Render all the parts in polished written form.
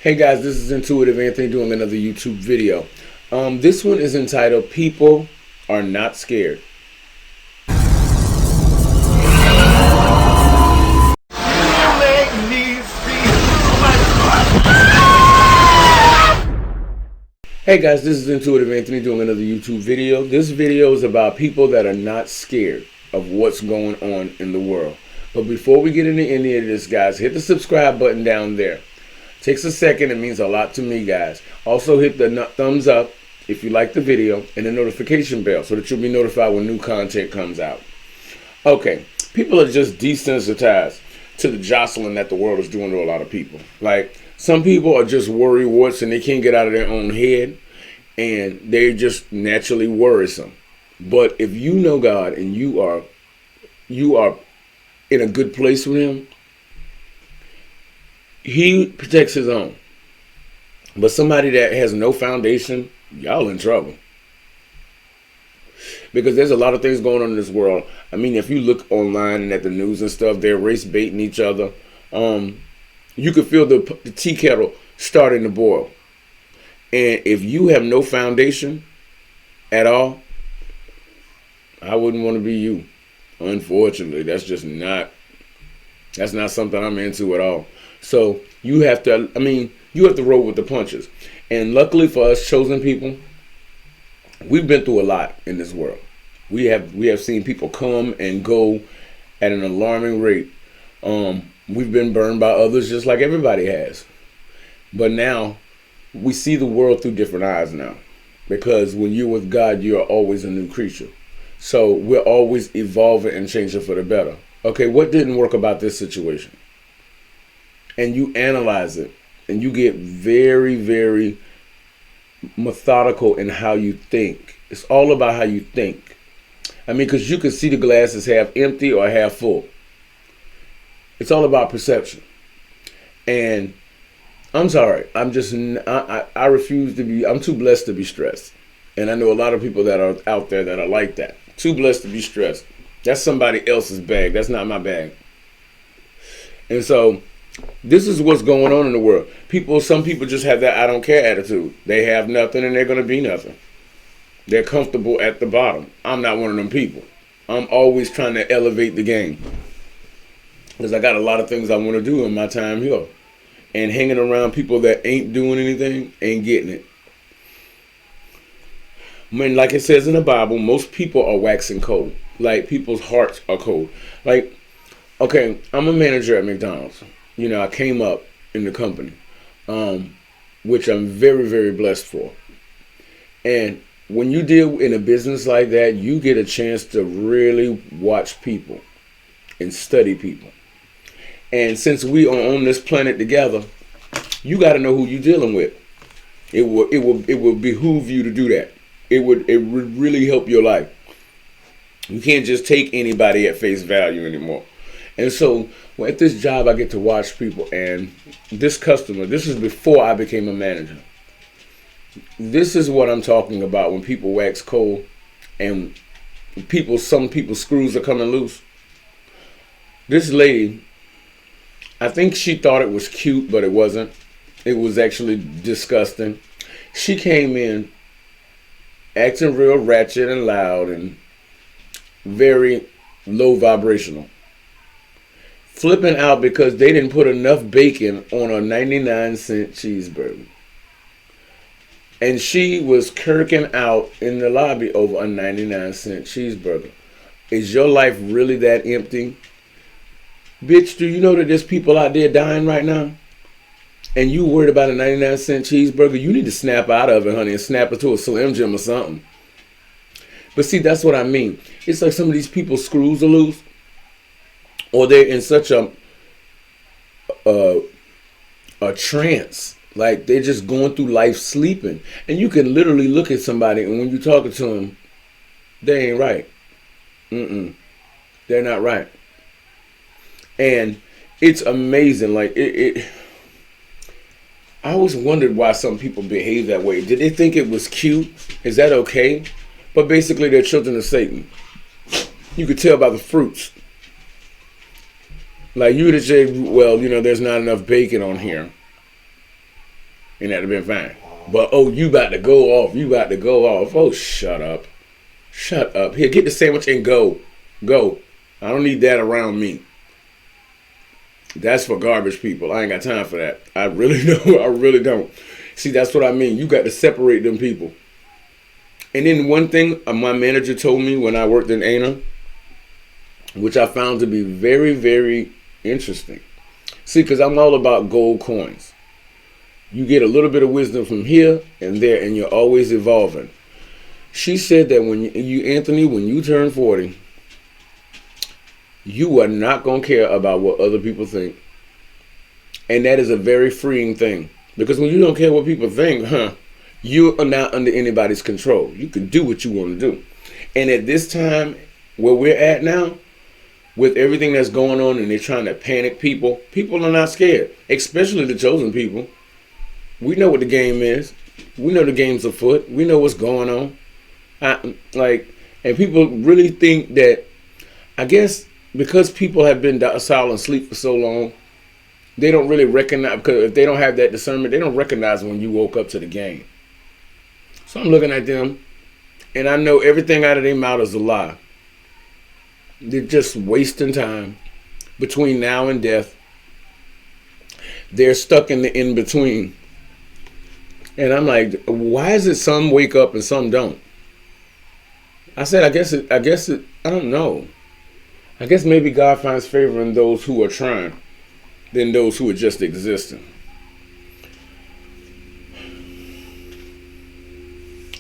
Hey guys, this is Intuitive Anthony doing another YouTube video. This one is entitled People Are Not Scared. Hey guys, this is Intuitive Anthony doing another YouTube video. This video is about people that are not scared of what's going on in the world. But before we get into any of this, guys, hit the subscribe button down there. Takes a second. It means a lot to me, guys. Also hit the thumbs up if you like the video and the notification bell so that you'll be notified when new content comes out. Okay, people are just desensitized to the jostling that the world is doing to a lot of people. Like, some people are just worrywarts and they can't get out of their own head and they're just naturally worrisome. But if you know God and you are in a good place with Him, He protects His own. But somebody that has no foundation, y'all in trouble. Because there's a lot of things going on in this world. I mean, if you look online and at the news and stuff, they're race baiting each other. You can feel the tea kettle starting to boil. And if you have no foundation at all, I wouldn't want to be you. Unfortunately, that's not something I'm into at all. So you have to, you have to roll with the punches. And luckily for us chosen people, we've been through a lot in this world. We have seen people come and go at an alarming rate. We've been burned by others just like everybody has. But now we see the world through different eyes now. Because when you're with God, you're always a new creature. So we're always evolving and changing for the better. Okay, what didn't work about this situation? And you analyze it, and you get very, very methodical in how you think. It's all about how you think. Because you can see the glass is half empty or half full. It's all about perception. And I'm sorry, I refuse to be, I'm too blessed to be stressed. And I know a lot of people that are out there that are like that. Too blessed to be stressed. That's somebody else's bag. That's not my bag. And so this is what's going on in the world. Some people just have that I don't care attitude. They have nothing and they're going to be nothing. They're comfortable at the bottom. I'm not one of them people. I'm always trying to elevate the game. Because I got a lot of things I want to do in my time here. And hanging around people that ain't doing anything ain't getting it. Like it says in the Bible, most people are waxing cold. Like, people's hearts are cold. Like, okay, I'm a manager at McDonald's. I came up in the company, which I'm very, very blessed for. And when you deal in a business like that, you get a chance to really watch people and study people. And since we are on this planet together, you got to know who you're dealing with. It will behoove you to do that. It would really help your life. You can't just take anybody at face value anymore. And so at this job, I get to watch people. And this customer, this is before I became a manager. This is what I'm talking about when people wax cold and some people's screws are coming loose. This lady, I think she thought it was cute, but it wasn't. It was actually disgusting. She came in acting real ratchet and loud and very low vibrational. Flipping out because they didn't put enough bacon on a 99-cent cheeseburger. And she was kirking out in the lobby over a 99-cent cheeseburger. Is your life really that empty? Bitch, do you know that there's people out there dying right now? And you worried about a 99-cent cheeseburger? You need to snap out of it, honey, and snap it to a Slim Jim or something. But see, that's what I mean. It's like some of these people's screws are loose. Or they're in such a trance. Like, they're just going through life sleeping. And you can literally look at somebody, and when you're talking to them, they ain't right. They're not right. And it's amazing. Like, I always wondered why some people behave that way. Did they think it was cute? Is that okay? But basically, they're children of Satan. You could tell by the fruits. Like, you would have said, well, there's not enough bacon on here. and that'd have been fine. But oh, you about to go off. You about to go off. Oh, shut up. Shut up. Here, get the sandwich and go. Go. I don't need that around me. That's for garbage people. I ain't got time for that. I really don't. I really don't. See, that's what I mean. You got to separate them people. And then one thing my manager told me when I worked in ANA, which I found to be very, very interesting. See, because I'm all about gold coins. You get a little bit of wisdom from here and there, and you're always evolving. She said that when Anthony, when you turn 40, you are not going to care about what other people think. And that is a very freeing thing. Because when you don't care what people think, you are not under anybody's control. You can do what you want to do. And at this time, where we're at now, with everything that's going on and they're trying to panic people, people are not scared. Especially the chosen people. We know what the game is. We know the game's afoot. We know what's going on. And people really think that, I guess, because people have been silent and sleep for so long, they don't really recognize, because if they don't have that discernment, they don't recognize when you woke up to the game. So I'm looking at them, and I know everything out of their mouth is a lie. They're just wasting time between now and death. They're stuck in the in-between. And I'm like, why is it some wake up and some don't? I said, I guess it, I don't know. I guess maybe God finds favor in those who are trying than those who are just existing.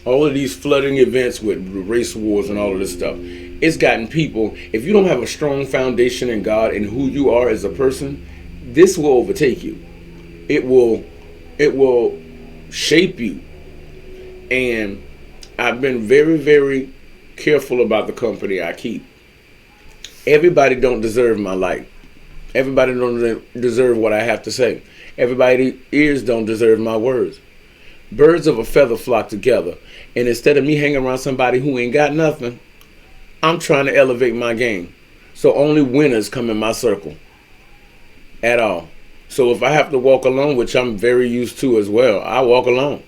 All of these flooding events with race wars and all of this stuff, it's gotten people, if you don't have a strong foundation in God and who you are as a person, this will overtake you. It will shape you. And I've been very, very careful about the company I keep. Everybody don't deserve my light. Everybody don't deserve what I have to say. Everybody's ears don't deserve my words. Birds of a feather flock together. And instead of me hanging around somebody who ain't got nothing, I'm trying to elevate my game. So only winners come in my circle. At all. So if I have to walk alone, which I'm very used to as well, I walk alone.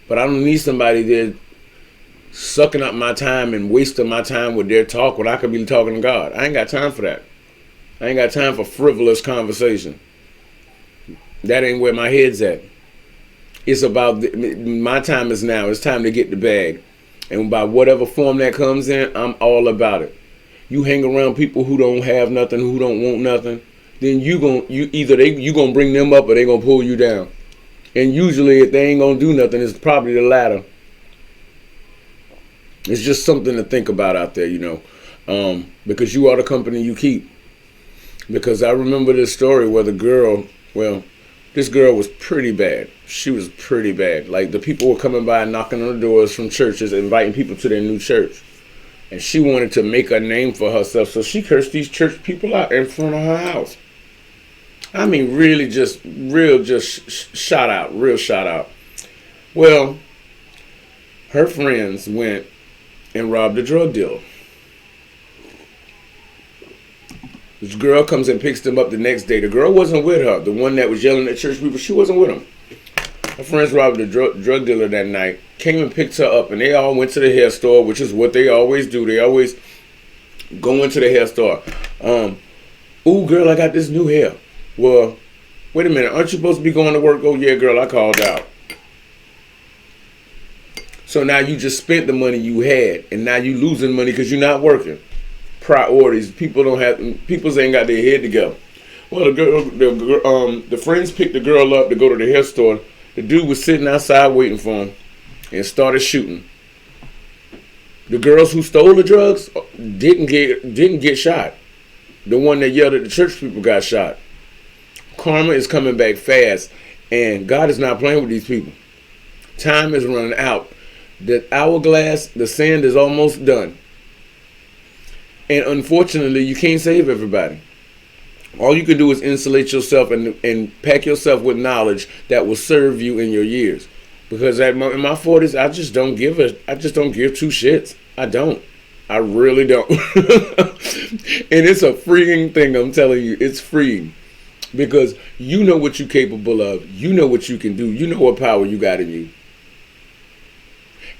But I don't need somebody there sucking up my time and wasting my time with their talk when I could be talking to God. I ain't got time for that. I ain't got time for frivolous conversation. That ain't where my head's at. It's about, my time is now. It's time to get the bag. And by whatever form that comes in, I'm all about it. You hang around people who don't have nothing, who don't want nothing, then you gonna bring them up or they gonna pull you down. And usually if they ain't gonna do nothing, it's probably the latter. It's just something to think about out there, because you are the company you keep. Because I remember this story where this girl was pretty bad. She was pretty bad. Like, the people were coming by and knocking on the doors from churches, inviting people to their new church. And she wanted to make a name for herself, so she cursed these church people out in front of her house. I mean, really shot out, real shot out. Well, her friends went and robbed a drug dealer. This girl comes and picks them up the next day. The girl wasn't with her. The one that was yelling at church people, she wasn't with them. Her friends robbed the drug dealer that night, came and picked her up, and they all went to the hair store, which is what they always do. They always go into the hair store. Ooh, girl, I got this new hair. Well, wait a minute. Aren't you supposed to be going to work? Oh, yeah, girl, I called out. So now you just spent the money you had, and now you losing money because you're not working. Priorities. People ain't got their head together. Well, the friends picked the girl up to go to the hair store. The dude was sitting outside waiting for him and started shooting. The girls who stole the drugs didn't get shot. The one that yelled at the church people got shot. Karma is coming back fast, and God is not playing with these people. Time is running out. The hourglass, the sand is almost done. And unfortunately, you can't save everybody. All you can do is insulate yourself and pack yourself with knowledge that will serve you in your years. Because in my 40s, I just don't give two shits. I don't. I really don't. And it's a freeing thing, I'm telling you. It's freeing. Because you know what you're capable of. You know what you can do. You know what power you got in you.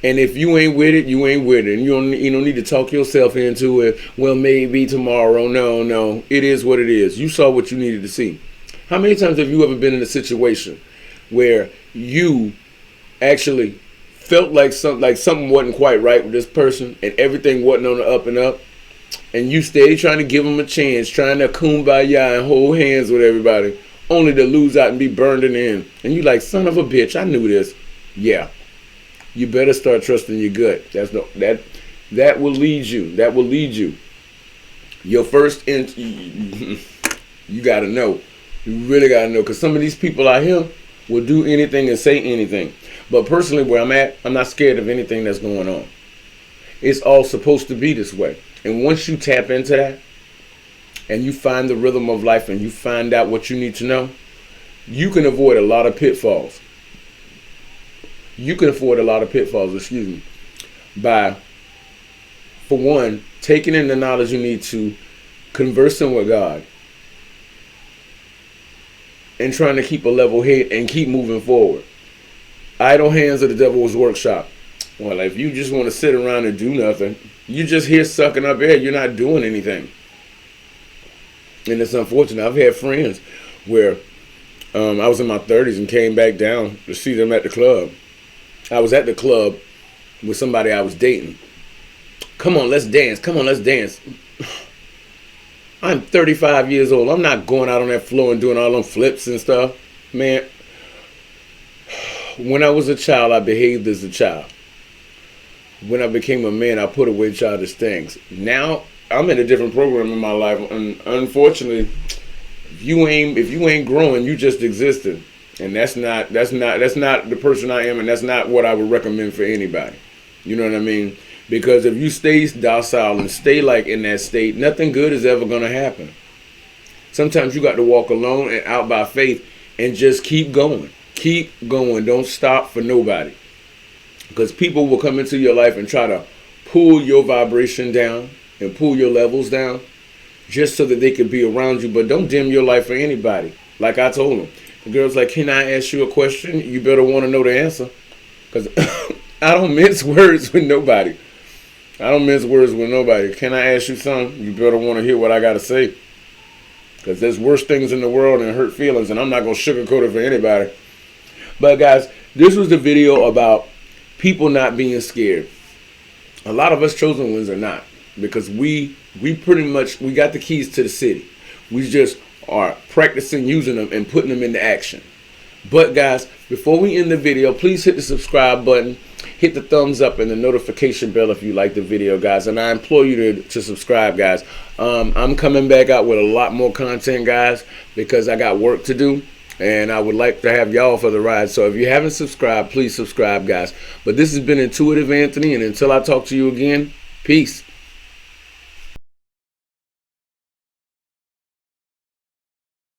And if you ain't with it, you ain't with it. And you don't need to talk yourself into it. Well, maybe tomorrow. No. It is what it is. You saw what you needed to see. How many times have you ever been in a situation where you actually felt like something wasn't quite right with this person and everything wasn't on the up and up, and you stayed trying to give them a chance, trying to kumbaya and hold hands with everybody, only to lose out and be burned in the end? And you like, son of a bitch, I knew this. Yeah. You better start trusting your gut. That will lead you. That will lead you. Your first you gotta know. You really gotta know, because some of these people out here will do anything and say anything. But personally, where I'm at, I'm not scared of anything that's going on. It's all supposed to be this way. And once you tap into that, and you find the rhythm of life, and you find out what you need to know, you can avoid a lot of pitfalls. You can avoid a lot of pitfalls, by, for one, taking in the knowledge you need to, conversing with God, and trying to keep a level head and keep moving forward. Idle hands are the devil's workshop. Well, if you just want to sit around and do nothing, you just here sucking up air. You're not doing anything. And it's unfortunate. I've had friends where I was in my 30s and came back down to see them at the club. I was at the club with somebody I was dating. Come on, let's dance. Come on, let's dance. I'm 35 years old. I'm not going out on that floor and doing all them flips and stuff. Man, when I was a child, I behaved as a child. When I became a man, I put away childish things. Now, I'm in a different program in my life. And unfortunately, if you ain't growing, you just existing. And that's not the person I am, and that's not what I would recommend for anybody. You know what I mean? Because if you stay docile and stay like in that state, nothing good is ever going to happen. Sometimes you got to walk alone and out by faith and just keep going. Keep going. Don't stop for nobody. Because people will come into your life and try to pull your vibration down and pull your levels down just so that they can be around you. But don't dim your life for anybody. Like I told them. The girl's like, can I ask you a question? You better want to know the answer. Because I don't mince words with nobody. Can I ask you something? You better want to hear what I got to say. Because there's worse things in the world than hurt feelings, and I'm not going to sugarcoat it for anybody. But guys, this was the video about people not being scared. A lot of us chosen ones are not. Because we got the keys to the city. We just are practicing using them and putting them into action. But guys, before we end the video, please hit the subscribe button, hit the thumbs up and the notification bell if you like the video, guys. And I implore you to subscribe, guys. I'm coming back out with a lot more content, guys, because I got work to do. And I would like to have y'all for the ride. So if you haven't subscribed, please subscribe, guys. But this has been Intuitive Anthony. And until I talk to you again, peace.